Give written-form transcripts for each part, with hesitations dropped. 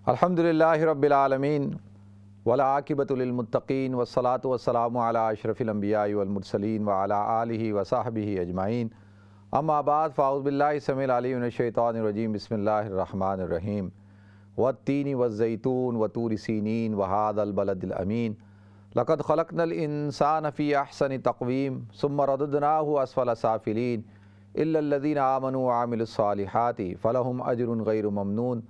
الحمدللہ رب العالمین والعاقبۃ للمتقین والصلاۃ والسلام علی اشرف الانبیاء والمرسلین وعلی آلہ وصحبہ اجمعین اما بعد فاعوذ باللہ السمیع العلیم من الشیطان الرجیم بسم اللہ الرحمن الرحیم والتین والزیتون وطور سینین وہذا البلد الامین لقد خلقنا الانسان فی احسن تقویم ثم رددناہ اسفل سافلین الا الذین آمنوا وعملوا الصالحات فلہم اجر غیر ممنون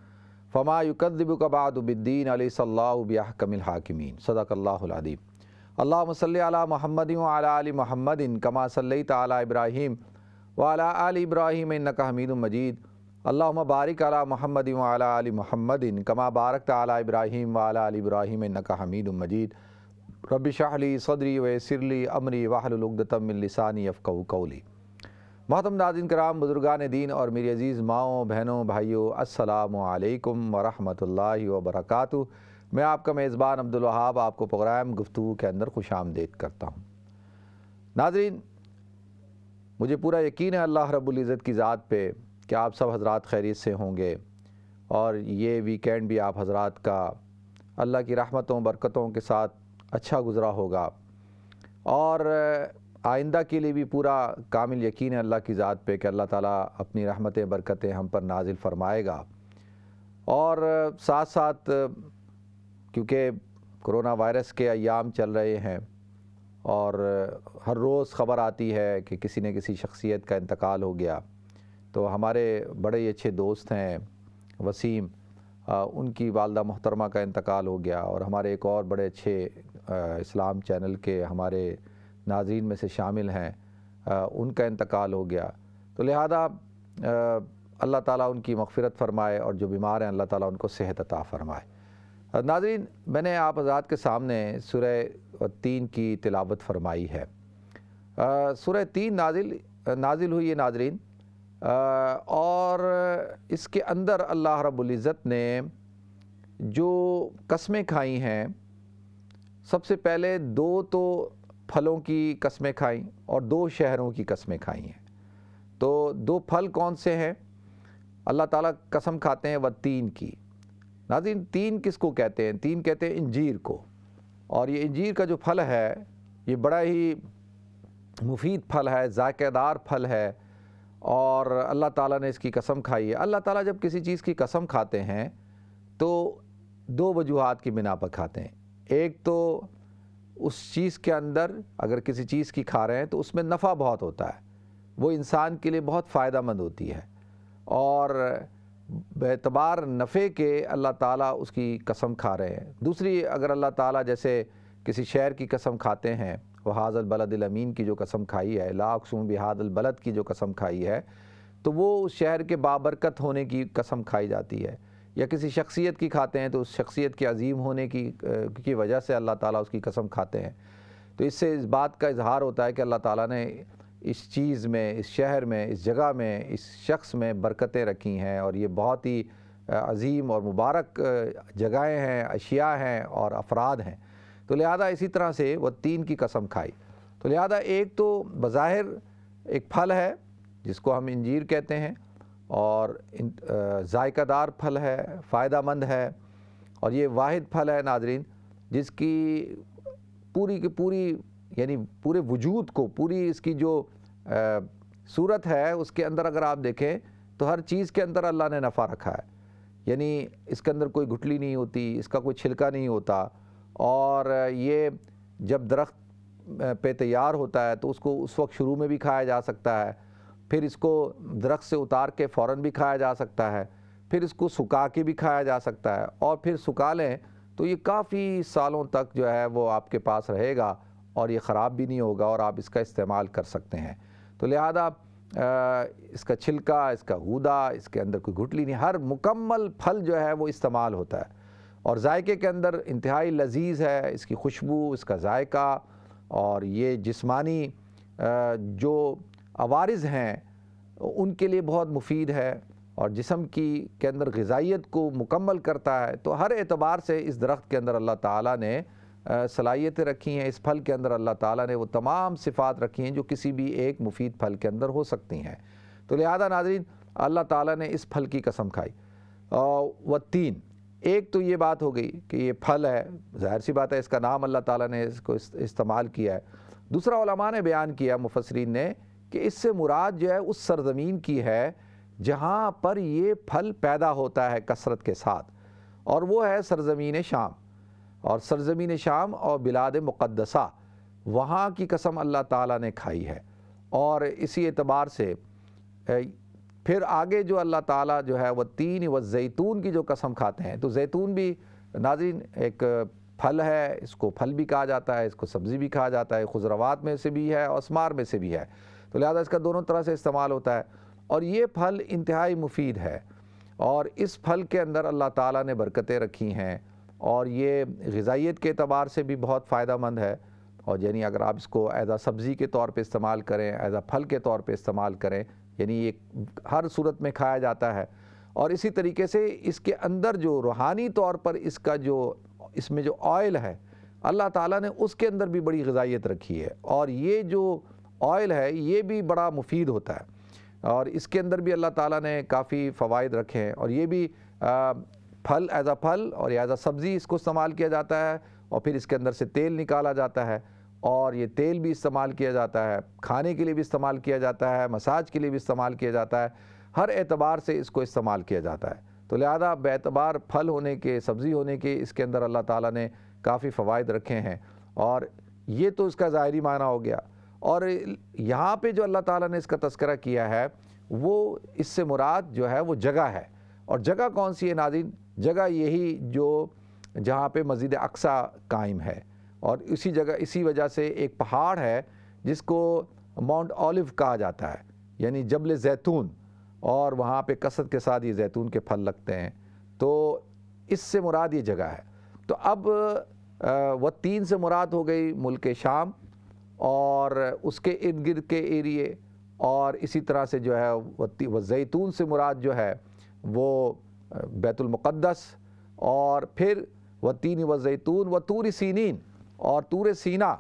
فما یکذبک بعد بالدین الیس اللہ باحکم الحاکمین صدق اللہ العظیم۔ اللہم صلی علی محمد وعلی آل محمد کما صلیت علی ابراہیم وعلی آل ابراہیم انک حمید مجید۔ اللہم بارک علی محمد وعلی آل محمد کما بارکت علی ابراہیم وعلی آل ابراہیم انک حمید مجید۔ رب اشرح لی صدری ویسر لی امری واحلل عقدۃ من لسانی یفقہوا قولی۔ محترم ناظرین کرام، بزرگان دین اور میری عزیز ماؤں بہنوں بھائیوں، السلام علیکم ورحمۃ اللہ وبرکاتہ۔ میں آپ کا میزبان عبدالوہاب آپ کو پروگرام گفتگو کے اندر خوش آمدید کرتا ہوں۔ ناظرین، مجھے پورا یقین ہے اللہ رب العزت کی ذات پہ کہ آپ سب حضرات خیریت سے ہوں گے اور یہ ویکینڈ بھی آپ حضرات کا اللہ کی رحمتوں برکتوں کے ساتھ اچھا گزرا ہوگا، اور آئندہ کے لیے بھی پورا کامل یقین ہے اللہ کی ذات پہ کہ اللہ تعالیٰ اپنی رحمتیں برکتیں ہم پر نازل فرمائے گا۔ اور ساتھ ساتھ کیونکہ کرونا وائرس کے ایام چل رہے ہیں اور ہر روز خبر آتی ہے کہ کسی نہ کسی شخصیت کا انتقال ہو گیا، تو ہمارے بڑے ہی اچھے دوست ہیں وسیم، ان کی والدہ محترمہ کا انتقال ہو گیا، اور ہمارے ایک اور بڑے اچھے اسلام چینل کے ہمارے ناظرین میں سے شامل ہیں، ان کا انتقال ہو گیا۔ تو لہذا اللہ تعالیٰ ان کی مغفرت فرمائے، اور جو بیمار ہیں اللہ تعالیٰ ان کو صحت عطا فرمائے۔ ناظرین، میں نے آپ حضرات کے سامنے سورہ تین کی تلاوت فرمائی ہے۔ سورہ تین نازل ہوئی ہے ناظرین، اور اس کے اندر اللہ رب العزت نے جو قسمیں کھائی ہیں، سب سے پہلے دو تو پھلوں کی قسمیں کھائیں اور دو شہروں کی قسمیں کھائی ہیں۔ تو دو پھل کون سے ہیں؟ اللہ تعالیٰ قسم کھاتے ہیں والتین کی۔ ناظرین، تین کس کو کہتے ہیں؟ تین کہتے ہیں انجیر کو، اور یہ انجیر کا جو پھل ہے یہ بڑا ہی مفید پھل ہے، ذائقہ دار پھل ہے، اور اللہ تعالیٰ نے اس کی قسم کھائی ہے۔ اللہ تعالیٰ جب کسی چیز کی قسم کھاتے ہیں تو دو وجوہات کی بنا پر کھاتے ہیں۔ ایک تو اس چیز کے اندر اگر کسی چیز کی کھا رہے ہیں تو اس میں نفع بہت ہوتا ہے، وہ انسان کے لیے بہت فائدہ مند ہوتی ہے، اور باعتبار نفع کے اللہ تعالیٰ اس کی قسم کھا رہے ہیں۔ دوسری، اگر اللہ تعالیٰ جیسے کسی شہر کی قسم کھاتے ہیں، وہذا البلد الامین کی جو قسم کھائی ہے، لا اقسم بہذا البلد کی جو قسم کھائی ہے، تو وہ اس شہر کے بابرکت ہونے کی قسم کھائی جاتی ہے۔ یا کسی شخصیت کی کھاتے ہیں تو اس شخصیت کے عظیم ہونے کی وجہ سے اللہ تعالیٰ اس کی قسم کھاتے ہیں۔ تو اس سے اس بات کا اظہار ہوتا ہے کہ اللہ تعالیٰ نے اس چیز میں، اس شہر میں، اس جگہ میں، اس شخص میں برکتیں رکھی ہیں، اور یہ بہت ہی عظیم اور مبارک جگہیں ہیں، اشیاء ہیں اور افراد ہیں۔ تو لہذا اسی طرح سے وہ تین کی قسم کھائی۔ تو لہذا ایک تو بظاہر ایک پھل ہے جس کو ہم انجیر کہتے ہیں، اور ذائقہ دار پھل ہے، فائدہ مند ہے، اور یہ واحد پھل ہے ناظرین جس کی پوری کی پوری، یعنی پورے وجود کو، پوری اس کی جو صورت ہے اس کے اندر اگر آپ دیکھیں تو ہر چیز کے اندر اللہ نے نفع رکھا ہے۔ یعنی اس کے اندر کوئی گٹھلی نہیں ہوتی، اس کا کوئی چھلکا نہیں ہوتا، اور یہ جب درخت پہ تیار ہوتا ہے تو اس کو اس وقت شروع میں بھی کھایا جا سکتا ہے، پھر اس کو درخت سے اتار کے فوراً بھی کھایا جا سکتا ہے، پھر اس کو سکھا کے بھی کھایا جا سکتا ہے، اور پھر سکھا لیں تو یہ کافی سالوں تک جو ہے وہ آپ کے پاس رہے گا، اور یہ خراب بھی نہیں ہوگا، اور آپ اس کا استعمال کر سکتے ہیں۔ تو لہذا اس کا چھلکا، اس کا گودا، اس کے اندر کوئی گٹھلی نہیں، ہر مکمل پھل جو ہے وہ استعمال ہوتا ہے، اور ذائقے کے اندر انتہائی لذیذ ہے، اس کی خوشبو، اس کا ذائقہ، اور یہ جسمانی جو عوارض ہیں ان کے لیے بہت مفید ہے، اور جسم کے اندر غذائیت کو مکمل کرتا ہے۔ تو ہر اعتبار سے اس درخت کے اندر اللہ تعالیٰ نے صلاحیتیں رکھی ہیں، اس پھل کے اندر اللہ تعالیٰ نے وہ تمام صفات رکھی ہیں جو کسی بھی ایک مفید پھل کے اندر ہو سکتی ہیں۔ تو لہذا ناظرین، اللہ تعالیٰ نے اس پھل کی قسم کھائی۔ والتین، ایک تو یہ بات ہو گئی کہ یہ پھل ہے، ظاہر سی بات ہے اس کا نام اللہ تعالیٰ نے اس کو استعمال کیا ہے۔ دوسرا علماء نے بیان کیا، مفسرین نے، کہ اس سے مراد جو ہے اس سرزمین کی ہے جہاں پر یہ پھل پیدا ہوتا ہے کثرت کے ساتھ، اور وہ ہے سرزمین شام۔ اور سرزمین شام اور بلاد مقدسہ، وہاں کی قسم اللہ تعالیٰ نے کھائی ہے۔ اور اسی اعتبار سے پھر آگے جو اللہ تعالیٰ جو ہے وہ تین و زیتون کی جو قسم کھاتے ہیں، تو زیتون بھی ناظرین ایک پھل ہے، اس کو پھل بھی کہا جاتا ہے، اس کو سبزی بھی کہا جاتا ہے، خضروات میں سے بھی ہے اور اسمار میں سے بھی ہے، تو لہذا اس کا دونوں طرح سے استعمال ہوتا ہے۔ اور یہ پھل انتہائی مفید ہے، اور اس پھل کے اندر اللہ تعالیٰ نے برکتیں رکھی ہیں، اور یہ غذائیت کے اعتبار سے بھی بہت فائدہ مند ہے۔ اور یعنی اگر آپ اس کو ایز سبزی کے طور پہ استعمال کریں، ایز پھل کے طور پہ استعمال کریں، یعنی یہ ہر صورت میں کھایا جاتا ہے۔ اور اسی طریقے سے اس کے اندر جو روحانی طور پر اس میں جو آئل ہے، اللہ تعالیٰ نے اس کے اندر بھی بڑی غذائیت رکھی ہے، اور یہ جو آئل ہے یہ بھی بڑا مفید ہوتا ہے، اور اس کے اندر بھی اللہ تعالیٰ نے کافی فوائد رکھے ہیں۔ اور یہ بھی پھل ایز پھل اور ایز سبزی اس کو استعمال کیا جاتا ہے، اور پھر اس کے اندر سے تیل نکالا جاتا ہے، اور یہ تیل بھی استعمال کیا جاتا ہے، کھانے کے لیے بھی استعمال کیا جاتا ہے، مساج کے لیے بھی استعمال کیا جاتا ہے، ہر اعتبار سے اس کو استعمال کیا جاتا ہے۔ تو لہذا باعتبار پھل ہونے کے، سبزی ہونے کے، اس کے اندر اللہ تعالیٰ نے کافی فوائد رکھے ہیں، اور یہ تو اس کا ظاہری معنی ہو گیا۔ اور یہاں پہ جو اللہ تعالیٰ نے اس کا تذکرہ کیا ہے، وہ اس سے مراد جو ہے وہ جگہ ہے۔ اور جگہ کون سی ہے ناظرین؟ جگہ یہی جو جہاں پہ مسجد اقصیٰ قائم ہے، اور اسی وجہ سے ایک پہاڑ ہے جس کو ماؤنٹ اولیو کہا جاتا ہے، یعنی جبل زیتون، اور وہاں پہ کثرت کے ساتھ یہ زیتون کے پھل لگتے ہیں، تو اس سے مراد یہ جگہ ہے۔ تو اب وہ تین سے مراد ہو گئی ملک شام اور اس کے ارد گرد کے ایریے، اور اسی طرح سے جو ہے وہ زیتون سے مراد جو ہے وہ بیت المقدس، اور پھر وہ تین و زیتون و طور سینین، اور طور سینا۔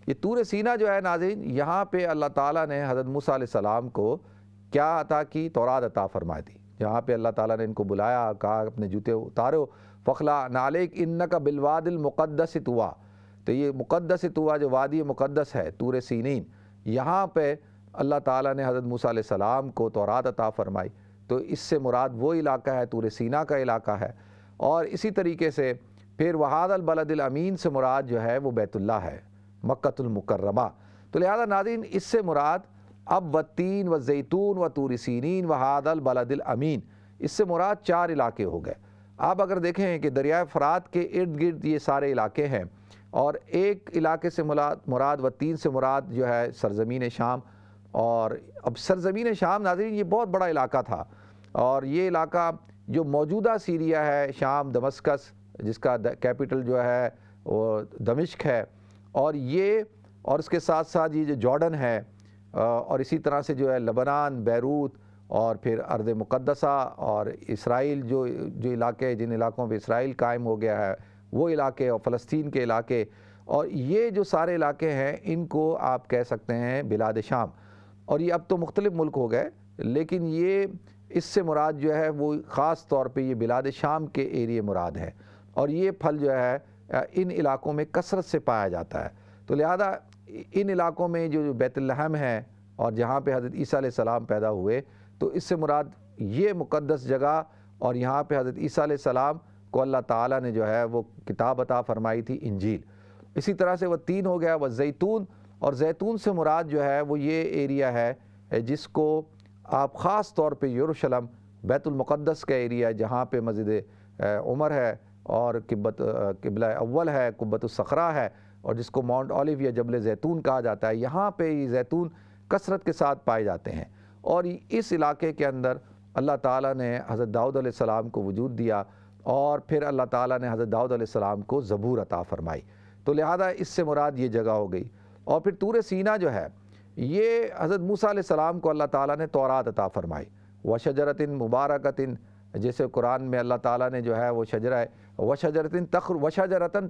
یہ طور سینا جو ہے ناظرین، یہاں پہ اللہ تعالیٰ نے حضرت موسیٰ علیہ السلام کو کیا عطا کی؟ تورات عطا فرمائی تھی، جہاں پہ اللہ تعالیٰ نے ان کو بلایا، کہا اپنے جوتے اتارو، فخلا نعلیک انک بالواد المقدس طویٰ۔ تو یہ مقدس طویٰ جو وادی مقدس ہے، طور سینین، یہاں پہ اللہ تعالیٰ نے حضرت موسیٰ علیہ السلام کو تورات عطا فرمائی، تو اس سے مراد وہ علاقہ ہے، طور سینا کا علاقہ ہے۔ اور اسی طریقے سے پھر وہذا البلد الامین سے مراد جو ہے وہ بیت اللہ ہے، مکۃ المکرمہ۔ تو لہذا ناظرین اس سے مراد اب والتین والزیتون وطور سینین وہذا البلد الامین، اس سے مراد 4 علاقے ہو گئے۔ آپ اگر دیکھیں کہ دریائے فرات کے ارد گرد یہ سارے علاقے ہیں، اور ایک علاقے سے مراد والتین سے مراد جو ہے سرزمین شام۔ اور اب سرزمین شام ناظرین یہ بہت بڑا علاقہ تھا، اور یہ علاقہ جو موجودہ سیریا ہے، شام، دمشقس، جس کا کیپٹل جو ہے وہ دمشق ہے، اور اس کے ساتھ ساتھ یہ جو جارڈن ہے، اور اسی طرح سے جو ہے لبنان، بیروت، اور پھر ارض مقدسہ، اور اسرائیل جو علاقے، جن علاقوں پہ اسرائیل قائم ہو گیا ہے وہ علاقے، اور فلسطین کے علاقے، اور یہ جو سارے علاقے ہیں ان کو آپ کہہ سکتے ہیں بلاد شام۔ اور یہ اب تو مختلف ملک ہو گئے، لیکن یہ اس سے مراد جو ہے وہ خاص طور پہ یہ بلاد شام کے ایریے مراد ہے، اور یہ پھل جو ہے ان علاقوں میں کثرت سے پایا جاتا ہے۔ تو لہذا ان علاقوں میں جو بیت لحم ہے، اور جہاں پہ حضرت عیسیٰ علیہ السلام پیدا ہوئے، تو اس سے مراد یہ مقدس جگہ، اور یہاں پہ حضرت عیسیٰ علیہ السلام کو اللہ تعالیٰ نے جو ہے وہ کتاب عطا فرمائی تھی، انجیل۔ اسی طرح سے وہ 3 ہو گیا وہ زیتون، اور زیتون سے مراد جو ہے وہ یہ ایریا ہے جس کو آپ خاص طور پہ یروشلم، بیت المقدس کا ایریا، جہاں پہ مسجد عمر ہے، اور قبلہ اول ہے، قبۃ الصخرہ ہے، اور جس کو ماؤنٹ اولیو یا جبل زیتون کہا جاتا ہے، یہاں پہ یہ زیتون کثرت کے ساتھ پائے جاتے ہیں۔ اور اس علاقے کے اندر اللہ تعالیٰ نے حضرت داؤد علیہ السلام کو وجود دیا، اور پھر اللہ تعالیٰ نے حضرت داؤد علیہ السلام کو زبور عطا فرمائی، تو لہذا اس سے مراد یہ جگہ ہو گئی۔ اور پھر طور سینا جو ہے، یہ حضرت موسیٰ علیہ السلام کو اللہ تعالیٰ نے تورات عطا فرمائی، وشجرۃ مبارکۃ، جیسے قرآن میں اللہ تعالیٰ نے جو ہے وہ شجرہ وشجرۃ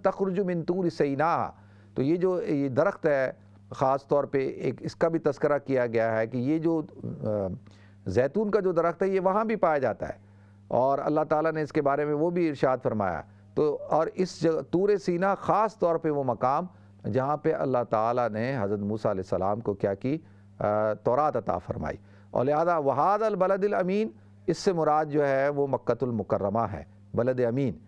تخرج من طور سینا، تو یہ جو یہ درخت ہے خاص طور پہ ایک اس کا بھی تذکرہ کیا گیا ہے کہ یہ جو زیتون کا جو درخت ہے یہ وہاں بھی پایا جاتا ہے، اور اللہ تعالیٰ نے اس کے بارے میں وہ بھی ارشاد فرمایا. تو اور اس جگہ طور سینا خاص طور پہ وہ مقام جہاں پہ اللہ تعالیٰ نے حضرت موسیٰ علیہ السلام کو کیا کی, تورات عطا فرمائی. اور لہذا وہاد البلد الامین, اس سے مراد جو ہے وہ مکۃ المکرمہ ہے, بلد امین.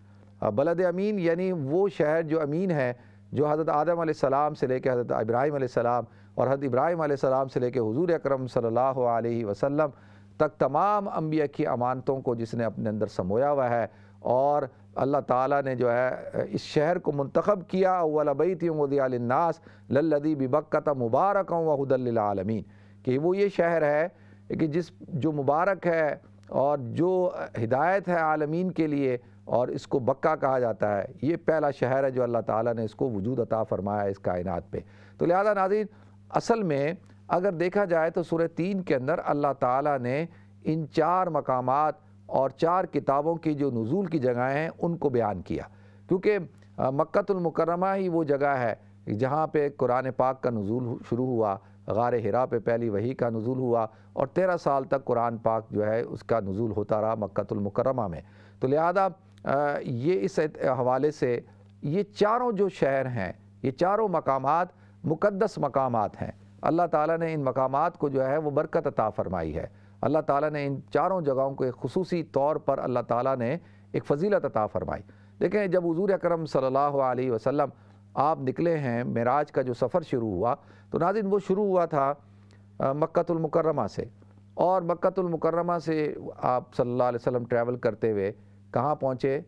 بلد امین یعنی وہ شہر جو امین ہے, جو حضرت آدم علیہ السلام سے لے کے حضرت ابراہیم علیہ السلام اور حضرت ابراہیم علیہ السلام سے لے کے حضور اکرم صلی اللہ علیہ وسلم تک تمام انبیاء کی امانتوں کو جس نے اپنے اندر سمویا ہوا ہے. اور اللہ تعالیٰ نے جو ہے اس شہر کو منتخب کیا, اول بیت وضع للناس للذی ببکۃ مبارکا وہدی للعالمین, کہ وہ یہ شہر ہے کہ جو مبارک ہے اور جو ہدایت ہے عالمین کے لیے, اور اس کو بکہ کہا جاتا ہے. یہ پہلا شہر ہے جو اللہ تعالیٰ نے اس کو وجود عطا فرمایا اس کائنات پہ. تو لہذا ناظرین, اصل میں اگر دیکھا جائے تو سورہ 3 کے اندر اللہ تعالیٰ نے ان 4 مقامات اور 4 کتابوں کی جو نزول کی جگہیں ہیں ان کو بیان کیا, کیونکہ مکۃ المکرمہ ہی وہ جگہ ہے جہاں پہ قرآن پاک کا نزول شروع ہوا. غار حرا پہ پہلی وحی کا نزول ہوا اور 13 سال تک قرآن پاک جو ہے اس کا نزول ہوتا رہا مکۃ المکرمہ میں. تو لہذا یہ اس حوالے سے یہ چاروں جو شہر ہیں, یہ چاروں مقامات مقدس مقامات ہیں. اللہ تعالیٰ نے ان مقامات کو جو ہے وہ برکت عطا فرمائی ہے. اللہ تعالیٰ نے ان چاروں جگہوں کو ایک خصوصی طور پر اللہ تعالیٰ نے ایک فضیلت عطا فرمائی. دیکھیں, جب حضور اکرم صلی اللہ علیہ وسلم آپ نکلے ہیں, معراج کا جو سفر شروع ہوا, تو ناظرین وہ شروع ہوا تھا مکۃ المکرمہ سے, اور مکۃ المکرمہ سے آپ صلی اللہ علیہ وسلم ٹریول کرتے ہوئے کہاں پہنچے؟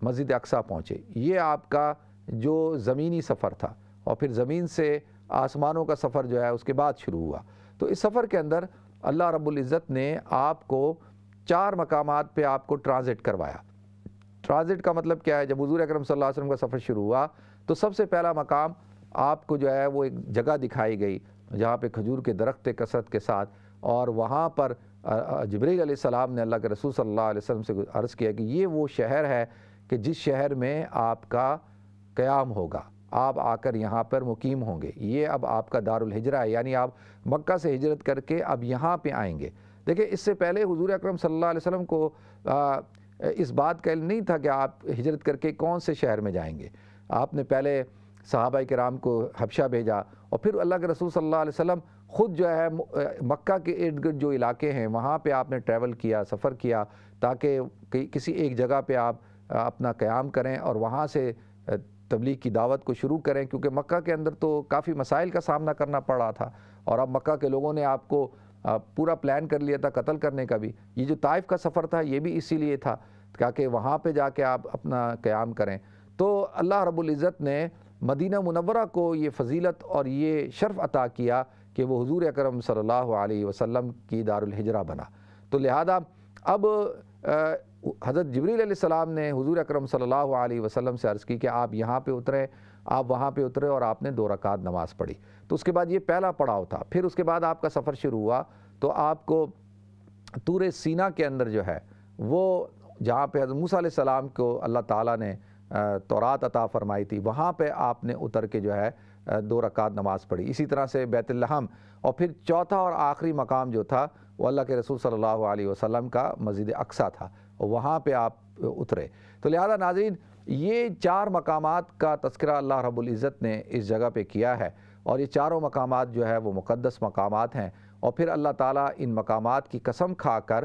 مسجد اقصیٰ پہنچے. یہ آپ کا جو زمینی سفر تھا, اور پھر زمین سے آسمانوں کا سفر جو ہے اس کے بعد شروع ہوا. تو اس سفر کے اندر اللہ رب العزت نے آپ کو 4 مقامات پہ آپ کو ٹرانزٹ کروایا. ٹرانزٹ کا مطلب کیا ہے؟ جب حضور اکرم صلی اللہ علیہ وسلم کا سفر شروع ہوا تو سب سے پہلا مقام آپ کو جو ہے وہ ایک جگہ دکھائی گئی جہاں پہ کھجور کے درخت کثرت کے ساتھ, اور وہاں پر جبریل علیہ السلام نے اللہ کے رسول صلی اللہ علیہ وسلم سے عرض کیا کہ یہ وہ شہر ہے کہ جس شہر میں آپ کا قیام ہوگا, آپ آ کر یہاں پر مقیم ہوں گے. یہ اب آپ کا دار الہجرہ ہے, یعنی آپ مکہ سے ہجرت کر کے اب یہاں پہ آئیں گے. دیکھیں, اس سے پہلے حضور اکرم صلی اللہ علیہ وسلم کو اس بات کا علم نہیں تھا کہ آپ ہجرت کر کے کون سے شہر میں جائیں گے. آپ نے پہلے صحابہ کرام کو حبشہ بھیجا, اور پھر اللہ کے رسول صلی اللہ علیہ وسلم خود جو ہے مکہ کے ارد گرد جو علاقے ہیں وہاں پہ آپ نے ٹریول کیا, سفر کیا, تاکہ کسی ایک جگہ پہ آپ اپنا قیام کریں اور وہاں سے تبلیغ کی دعوت کو شروع کریں, کیونکہ مکہ کے اندر تو کافی مسائل کا سامنا کرنا پڑ رہا تھا, اور اب مکہ کے لوگوں نے آپ کو پورا پلان کر لیا تھا قتل کرنے کا بھی. یہ جو طائف کا سفر تھا یہ بھی اسی لیے تھا تاکہ وہاں پہ جا کے آپ اپنا قیام کریں. تو اللہ رب العزت نے مدینہ منورہ کو یہ فضیلت اور یہ شرف عطا کیا کہ وہ حضور اکرم صلی اللہ علیہ وسلم کی دار الہجرہ بنا. تو لہذا اب حضرت جبریل علیہ السلام نے حضور اکرم صلی اللہ علیہ وسلم سے عرض کی کہ آپ یہاں پہ اتریں. آپ وہاں پہ اترے اور آپ نے 2 رکعت نماز پڑھی. تو اس کے بعد یہ پہلا پڑاؤ تھا. پھر اس کے بعد آپ کا سفر شروع ہوا تو آپ کو طور سینا کے اندر جو ہے وہ جہاں پہ حضرت موسیٰ علیہ السلام کو اللہ تعالیٰ نے تورات عطا فرمائی تھی, وہاں پہ آپ نے اتر کے جو ہے 2 رکعت نماز پڑھی. اسی طرح سے بیت اللحم, اور پھر چوتھا اور آخری مقام جو تھا وہ اللہ کے رسول صلی اللہ علیہ وسلم کا مسجد اقصیٰ تھا, اور وہاں پہ آپ اترے. تو لہذا ناظرین, یہ 4 مقامات کا تذکرہ اللہ رب العزت نے اس جگہ پہ کیا ہے, اور یہ چاروں مقامات جو ہے وہ مقدس مقامات ہیں. اور پھر اللہ تعالیٰ ان مقامات کی قسم کھا کر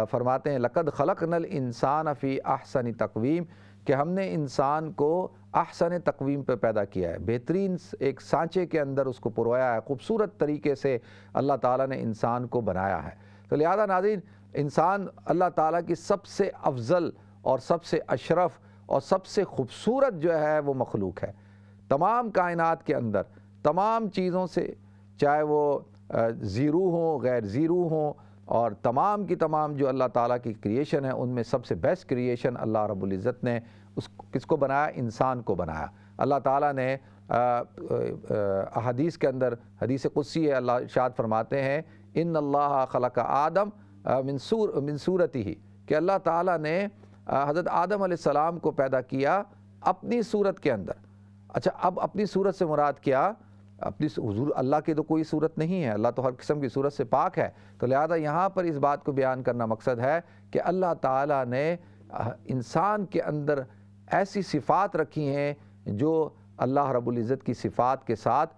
فرماتے ہیں لَقَدْ خَلَقْنَا الْإِنسَانَ فِي أَحْسَنِ تَقْوِيمٍ, کہ ہم نے انسان کو احسن تقویم پہ پیدا کیا ہے, بہترین ایک سانچے کے اندر اس کو پرویا ہے, خوبصورت طریقے سے اللہ تعالیٰ نے انسان کو بنایا ہے. تو لہذا ناظرین, انسان اللہ تعالیٰ کی سب سے افضل اور سب سے اشرف اور سب سے خوبصورت جو ہے وہ مخلوق ہے. تمام کائنات کے اندر تمام چیزوں سے, چاہے وہ زیرو ہوں غیر زیرو ہوں, اور تمام کی تمام جو اللہ تعالیٰ کی کریشن ہے ان میں سب سے بیسٹ کریشن اللہ رب العزت نے کس کو بنایا؟ انسان کو بنایا. اللہ تعالیٰ نے احادیث کے اندر حدیث قدسی ہے, اللہ ارشاد فرماتے ہیں ان اللہ خلق آدم من صورتہ, کہ اللہ تعالیٰ نے حضرت آدم علیہ السلام کو پیدا کیا اپنی صورت کے اندر. اچھا, اب اپنی صورت سے مراد کیا اپنی حضور اللہ کی تو کوئی صورت نہیں ہے، اللہ تو ہر قسم کی صورت سے پاک ہے، تو لہذا یہاں پر اس بات کو بیان کرنا مقصد ہے کہ اللہ تعالیٰ نے انسان کے اندر ایسی صفات رکھی ہیں جو اللہ رب العزت کی صفات کے ساتھ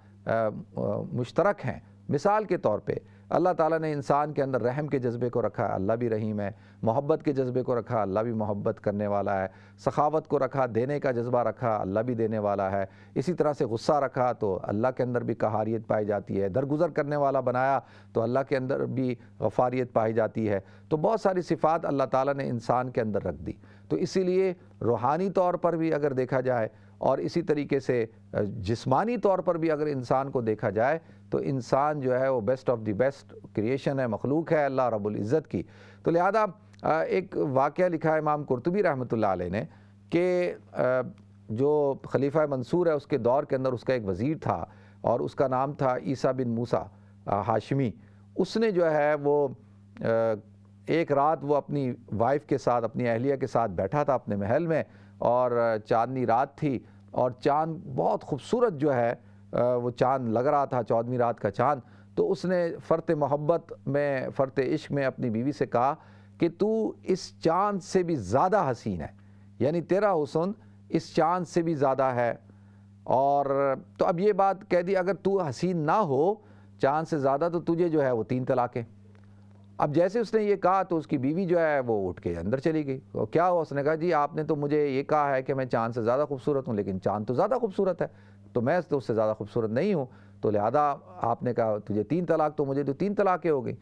مشترک ہیں۔ مثال کے طور پہ اللہ تعالیٰ نے انسان کے اندر رحم کے جذبے کو رکھا، اللہ بھی رحیم ہے، محبت کے جذبے کو رکھا، اللہ بھی محبت کرنے والا ہے، سخاوت کو رکھا، دینے کا جذبہ رکھا، اللہ بھی دینے والا ہے، اسی طرح سے غصہ رکھا تو اللہ کے اندر بھی قہاریت پائی جاتی ہے، درگزر کرنے والا بنایا تو اللہ کے اندر بھی غفاریت پائی جاتی ہے۔ تو بہت ساری صفات اللہ تعالیٰ نے انسان کے اندر رکھ دی، تو اسی لیے روحانی طور پر بھی اگر دیکھا جائے اور اسی طریقے سے جسمانی طور پر بھی اگر انسان کو دیکھا جائے تو انسان جو ہے وہ best of the best creation ہے، مخلوق ہے اللہ رب العزت کی۔ تو لہذا ایک واقعہ لکھا ہے امام قرطبی رحمۃ اللہ علیہ نے کہ جو خلیفہ منصور ہے اس کے دور کے اندر اس کا ایک وزیر تھا اور اس کا نام تھا عیسیٰ بن موسیٰ ہاشمی۔ اس نے جو ہے وہ ایک رات وہ اپنی وائف کے ساتھ، اپنی اہلیہ کے ساتھ بیٹھا تھا اپنے محل میں، اور چاندنی رات تھی اور چاند بہت خوبصورت جو ہے وہ چاند لگ رہا تھا، 14ویں رات کا چاند۔ تو اس نے فرط محبت میں، فرط عشق میں اپنی بیوی سے کہا کہ تو اس چاند سے بھی زیادہ حسین ہے، یعنی تیرا حسن اس چاند سے بھی زیادہ ہے۔ اور تو اب یہ بات کہہ دی اگر تو حسین نہ ہو چاند سے زیادہ تو تجھے جو ہے وہ 3 طلاقیں۔ اب جیسے اس نے یہ کہا تو اس کی بیوی جو ہے وہ اٹھ کے اندر چلی گئی۔ اور کیا ہوا؟ اس نے کہا جی آپ نے تو مجھے یہ کہا ہے کہ میں چاند سے زیادہ خوبصورت ہوں، لیکن چاند تو زیادہ خوبصورت ہے، تو میں تو اس سے زیادہ خوبصورت نہیں ہوں، تو لہذا آپ نے کہا تجھے 3 طلاق تو مجھے تو 3 طلاقیں ہو گئی۔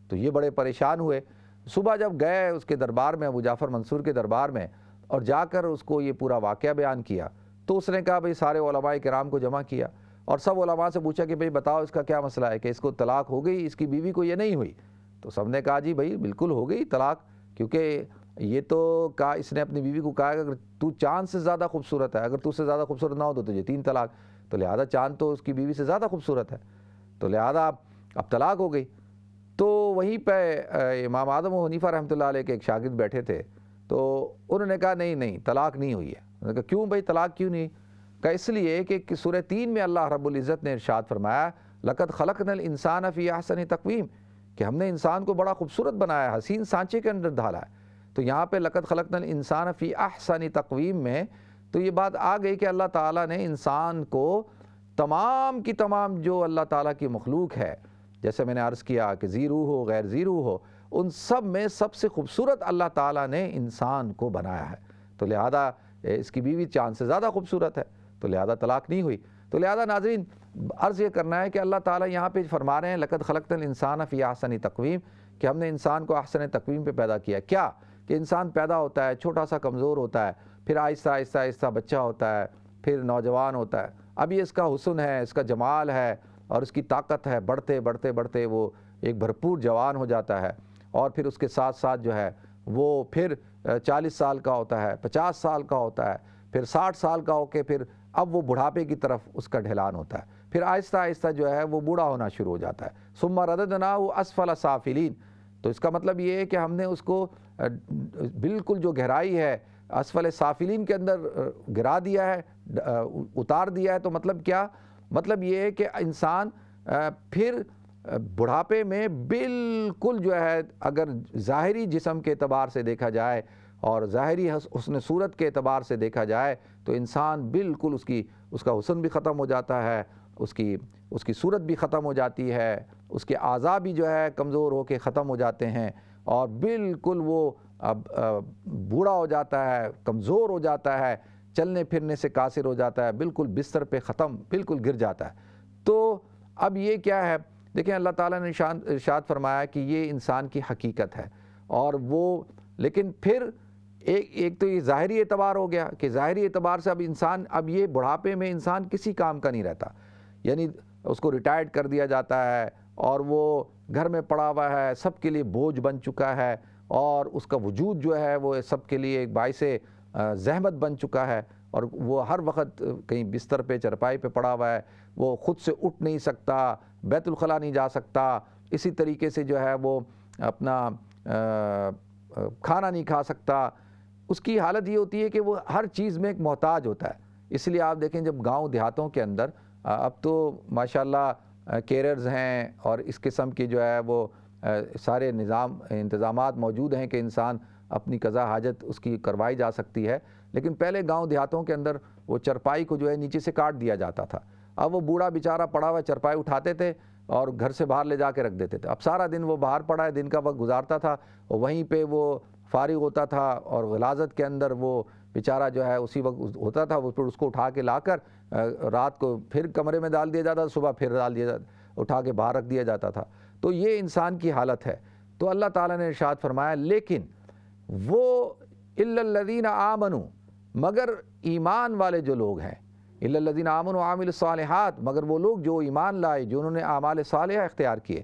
تو یہ بڑے پریشان ہوئے۔ صبح جب گئے اس کے دربار میں، ابو جعفر منصور کے دربار میں، اور جا کر اس کو یہ پورا واقعہ بیان کیا تو اس نے کہا بھئی سارے علماء کرام کو جمع کیا اور سب علماء سے پوچھا کہ بھئی بتاؤ اس کا کیا مسئلہ ہے کہ اس کو طلاق ہو گئی، اس کی بیوی کو یہ نہیں ہوئی؟ تو سب نے کہا جی بھئی بالکل ہو گئی طلاق، کیونکہ یہ تو کہا، اس نے اپنی بیوی کو کہا کہ اگر تو چاند سے زیادہ خوبصورت ہے، اگر تو اس سے زیادہ خوبصورت نہ ہو تو تجھے 3 طلاق، تو لہذا چاند تو اس کی بیوی سے زیادہ خوبصورت ہے، تو لہذا اب طلاق ہو گئی۔ تو وہیں پہ امام اعظم ابو حنیفہ رحمۃ اللہ علیہ کے ایک شاگرد بیٹھے تھے، تو انہوں نے کہا نہیں طلاق نہیں ہوئی ہے۔ انہوں نے کہا کیوں بھائی طلاق کیوں نہیں؟ کہا اس لیے کہ سورہ 3 میں اللہ رب العزت نے ارشاد فرمایا لَقَدْ خَلَقْنَا الْإِنسَانَ فِي أَحْسَنِ تَقْوِيمٍ، کہ ہم نے انسان کو بڑا خوبصورت بنایا ہے، حسین سانچے کے اندر ڈھالا ہے۔ تو یہاں پہ لَقَدْ خَلَقْنَا الْإِنسَانَ فِي أَحْسَنِ تَقْوِيمٍ میں تو یہ بات آ گئی کہ اللہ تعالیٰ نے انسان کو تمام کی تمام جو اللہ تعالیٰ کی مخلوق ہے، جیسے میں نے عرض کیا کہ ذی روح ہو غیر ذی روح ہو، ان سب میں سب سے خوبصورت اللہ تعالیٰ نے انسان کو بنایا ہے، تو لہذا اس کی بیوی چاند سے زیادہ خوبصورت ہے، تو لہذا طلاق نہیں ہوئی۔ تو لہذا ناظرین عرض یہ کرنا ہے کہ اللہ تعالیٰ یہاں پہ فرما رہے ہیں لَقَدْ خَلَقْنَا الْإِنسَانَ فِي أَحْسَنِ تَقْوِيمٍ، کہ ہم نے انسان کو احسن تقویم پہ پیدا کیا۔ کیا کہ انسان پیدا ہوتا ہے چھوٹا سا کمزور ہوتا ہے، پھر آہستہ آہستہ آہستہ بچہ ہوتا ہے، پھر نوجوان ہوتا ہے، اب یہ اس کا حسن ہے، اس کا جمال ہے اور اس کی طاقت ہے، بڑھتے بڑھتے بڑھتے وہ ایک بھرپور جوان ہو جاتا ہے، اور پھر اس کے ساتھ ساتھ جو ہے وہ پھر 40 سال کا ہوتا ہے، 50 سال کا ہوتا ہے، پھر 60 سال کا ہو کے پھر اب وہ بڑھاپے کی طرف اس کا ڈھلان ہوتا ہے، پھر آہستہ آہستہ جو ہے وہ بوڑھا ہونا شروع ہو جاتا ہے۔ ثم رددناہ اسفل سافلین، تو اس کا مطلب یہ ہے کہ ہم نے اس کو بالکل جو گہرائی ہے اسفل سافلین کے اندر گرا دیا ہے، اتار دیا ہے۔ تو مطلب کیا؟ مطلب یہ ہے کہ انسان پھر بڑھاپے میں بالکل جو ہے اگر ظاہری جسم کے اعتبار سے دیکھا جائے اور ظاہری حسن صورت کے اعتبار سے دیکھا جائے تو انسان بالکل اس کا حسن بھی ختم ہو جاتا ہے، اس کی صورت بھی ختم ہو جاتی ہے، اس کے اعضاء بھی جو ہے کمزور ہو کے ختم ہو جاتے ہیں، اور بالکل وہ اب بوڑھا ہو جاتا ہے، کمزور ہو جاتا ہے، چلنے پھرنے سے قاصر ہو جاتا ہے، بالکل بستر پہ ختم، بالکل گر جاتا ہے۔ تو اب یہ کیا ہے؟ دیکھیں اللہ تعالیٰ نے ارشاد فرمایا کہ یہ انسان کی حقیقت ہے، اور وہ لیکن پھر ایک تو یہ ظاہری اعتبار ہو گیا کہ ظاہری اعتبار سے اب یہ بڑھاپے میں انسان کسی کام کا نہیں رہتا، یعنی اس کو ریٹائرڈ کر دیا جاتا ہے اور وہ گھر میں پڑا ہوا ہے، سب کے لیے بوجھ بن چکا ہے، اور اس کا وجود جو ہے وہ سب کے لیے ایک باعث زحمت بن چکا ہے، اور وہ ہر وقت کہیں بستر پہ چرپائی پہ پڑا ہوا ہے، وہ خود سے اٹھ نہیں سکتا، بیت الخلاء نہیں جا سکتا، اسی طریقے سے جو ہے وہ اپنا کھانا نہیں کھا سکتا۔ اس کی حالت یہ ہوتی ہے کہ وہ ہر چیز میں ایک محتاج ہوتا ہے۔ اس لیے آپ دیکھیں جب گاؤں دیہاتوں کے اندر اب تو ماشاءاللہ کیریئرز ہیں اور اس قسم کی جو ہے وہ سارے انتظامات موجود ہیں کہ انسان اپنی قضا حاجت اس کی کروائی جا سکتی ہے، لیکن پہلے گاؤں دیہاتوں کے اندر وہ چرپائی کو جو ہے نیچے سے کاٹ دیا جاتا تھا۔ اب وہ بوڑھا بیچارہ پڑا ہوا چرپائی اٹھاتے تھے اور گھر سے باہر لے جا کے رکھ دیتے تھے۔ اب سارا دن وہ باہر پڑا ہے، دن کا وقت گزارتا تھا اور وہیں پہ وہ فارغ ہوتا تھا، اور غلاظت کے اندر وہ بیچارہ جو ہے اسی وقت ہوتا تھا، وہ پھر اس کو اٹھا کے لا کر رات کو پھر کمرے میں ڈال دیا جاتا، صبح پھر ڈال دیا جاتا، اٹھا کے باہر رکھ دیا جاتا تھا۔ تو یہ انسان کی حالت ہے۔ تو اللہ تعالیٰ نے ارشاد فرمایا لیکن وہ الا الذین آمنوا، مگر ایمان والے جو لوگ ہیں، الا الذین آمنوا وعملوا الصالحات، مگر وہ لوگ جو ایمان لائے، جنہوں نے اعمال صالحہ اختیار کیے۔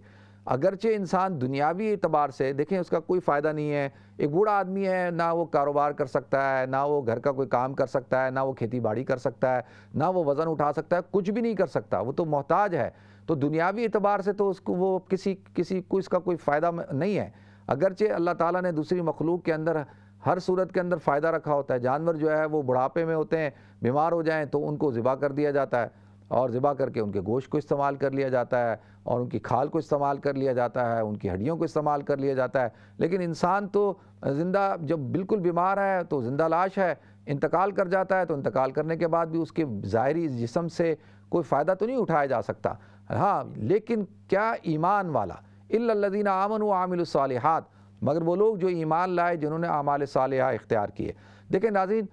اگرچہ انسان دنیاوی اعتبار سے دیکھیں اس کا کوئی فائدہ نہیں ہے، ایک بوڑھا آدمی ہے، نہ وہ کاروبار کر سکتا ہے، نہ وہ گھر کا کوئی کام کر سکتا ہے، نہ وہ کھیتی باڑی کر سکتا ہے، نہ وہ وزن اٹھا سکتا ہے، کچھ بھی نہیں کر سکتا، وہ تو محتاج ہے۔ تو دنیاوی اعتبار سے تو اس کو وہ کسی کو اس کا کوئی فائدہ نہیں ہے۔ اگرچہ اللہ تعالیٰ نے دوسری مخلوق کے اندر ہر صورت کے اندر فائدہ رکھا ہوتا ہے۔ جانور جو ہے وہ بڑھاپے میں ہوتے ہیں، بیمار ہو جائیں تو ان کو ذبح کر دیا جاتا ہے، اور ذبح کر کے ان کے گوشت کو استعمال کر لیا جاتا ہے، اور ان کی کھال کو استعمال کر لیا جاتا ہے، ان کی ہڈیوں کو استعمال کر لیا جاتا ہے۔ لیکن انسان تو زندہ جب بالکل بیمار ہے تو زندہ لاش ہے، انتقال کر جاتا ہے تو انتقال کرنے کے بعد بھی اس کے ظاہری جسم سے کوئی فائدہ تو نہیں اٹھایا جا سکتا۔ ہاں لیکن کیا ایمان والا، الا الذین آمنوا وعملوا الصالحات، مگر وہ لوگ جو ایمان لائے، جنہوں نے اعمال صالحہ اختیار کیے۔ دیکھیں ناظرین،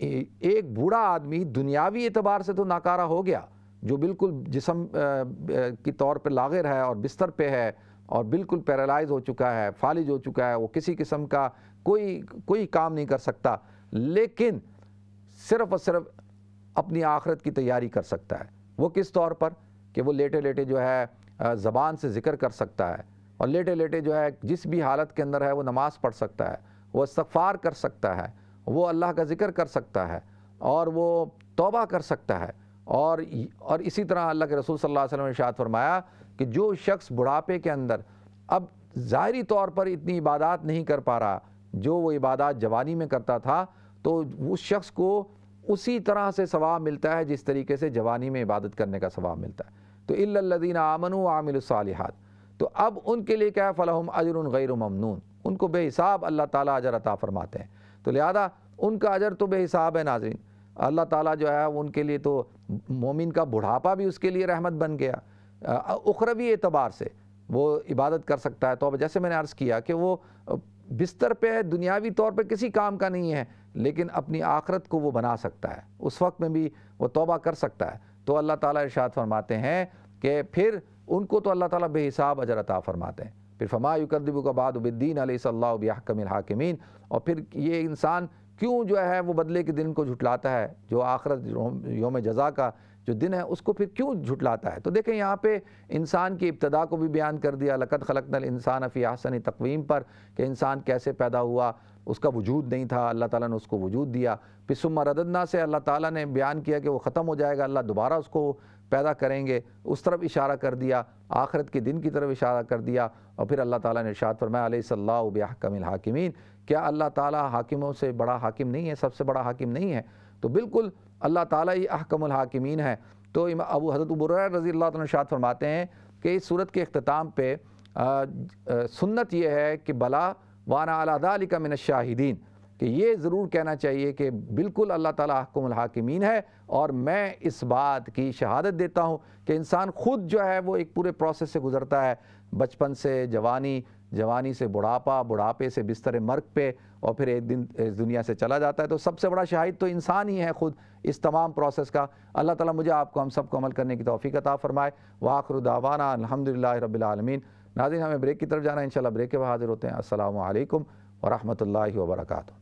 ایک بوڑھا آدمی دنیاوی اعتبار سے تو ناکارہ ہو گیا، جو بالکل جسم کی طور پہ لاغر ہے اور بستر پہ ہے اور بالکل پیرالائز ہو چکا ہے، فالج ہو چکا ہے، وہ کسی قسم کا کوئی کام نہیں کر سکتا، لیکن صرف اور صرف اپنی آخرت کی تیاری کر سکتا ہے۔ وہ کس طور پر کہ وہ لیٹے لیٹے جو ہے زبان سے ذکر کر سکتا ہے، اور لیٹے لیٹے جو ہے جس بھی حالت کے اندر ہے وہ نماز پڑھ سکتا ہے، وہ استغفار کر سکتا ہے، وہ اللہ کا ذکر کر سکتا ہے، اور وہ توبہ کر سکتا ہے۔ اور اسی طرح اللہ کے رسول صلی اللہ علیہ وسلم نے ارشاد فرمایا کہ جو شخص بڑھاپے کے اندر اب ظاہری طور پر اتنی عبادات نہیں کر پا رہا جو وہ عبادات جوانی میں کرتا تھا، تو اس شخص کو اسی طرح سے ثواب ملتا ہے جس طریقے سے جوانی میں عبادت کرنے کا ثواب ملتا ہے۔ تو الا الذین آمنوا وعملوا الصالحات، تو اب ان کے لیے کیا ہے، فلہم اجر غیر ممنون، ان کو بے حساب اللہ تعالیٰ اجر عطا فرماتے ہیں۔ تو لہذا ان کا اجر تو بے حساب ہے ناظرین۔ اللہ تعالیٰ جو ہے ان کے لیے تو مومن کا بڑھاپا بھی اس کے لیے رحمت بن گیا، اخروی اعتبار سے وہ عبادت کر سکتا ہے۔ تو جیسے میں نے عرض کیا کہ وہ بستر پہ ہے، دنیاوی طور پہ کسی کام کا نہیں ہے، لیکن اپنی آخرت کو وہ بنا سکتا ہے، اس وقت میں بھی وہ توبہ کر سکتا ہے۔ تو اللہ تعالیٰ ارشاد فرماتے ہیں کہ پھر ان کو تو اللہ تعالیٰ بے حساب اجر عطا فرماتے ہیں۔ پھر فما یکذبک بعد بالدین الیس اللہ باحکم الحاکمین، اور پھر یہ انسان کیوں جو ہے وہ بدلے کے دن کو جھٹلاتا ہے، جو آخرت یوم جزا کا جو دن ہے اس کو پھر کیوں جھٹلاتا ہے؟ تو دیکھیں یہاں پہ انسان کی ابتدا کو بھی بیان کر دیا، لقد خلقنا الانسان فی احسن تقویم پر، کہ انسان کیسے پیدا ہوا، اس کا وجود نہیں تھا، اللہ تعالیٰ نے اس کو وجود دیا۔ پھر ثم رددنا سے اللہ تعالیٰ نے بیان کیا کہ وہ ختم ہو جائے گا، اللہ دوبارہ اس کو پیدا کریں گے، اس طرف اشارہ کر دیا، آخرت کے دن کی طرف اشارہ کر دیا۔ اور پھر اللہ تعالیٰ نے ارشاد فرمایا الیس اللہ باحکم الحاکمین، کیا اللہ تعالیٰ حاکموں سے بڑا حاکم نہیں ہے، سب سے بڑا حاکم نہیں ہے؟ تو بالکل اللہ تعالیٰ ہی احکم الحاکمین ہے۔ تو حضرت ابو ہریرہ رضی اللہ عنہ ارشاد فرماتے ہیں کہ اس صورت کے اختتام پہ سنت یہ ہے کہ بلا وانا علی ذلک من الشاہدین، کہ یہ ضرور کہنا چاہیے کہ بالکل اللہ تعالیٰ احکم الحاکمین ہے، اور میں اس بات کی شہادت دیتا ہوں کہ انسان خود جو ہے وہ ایک پورے پروسیس سے گزرتا ہے، بچپن سے جوانی، جوانی سے بڑھاپا، بڑھاپے سے بستر مرگ پہ، اور پھر ایک دن اس دنیا سے چلا جاتا ہے۔ تو سب سے بڑا شاہد تو انسان ہی ہے خود اس تمام پروسیس کا۔ اللہ تعالیٰ مجھے آپ کو ہم سب کو عمل کرنے کی توفیق عطا فرمائے۔ وآخر دعوانا الحمدللہ رب العالمین۔ ناظرین ہمیں بریک کی طرف جانا ہے، انشاءاللہ بریک کے بعد حاضر ہوتے ہیں۔ السلام علیکم ورحمۃ اللہ وبرکاتہ۔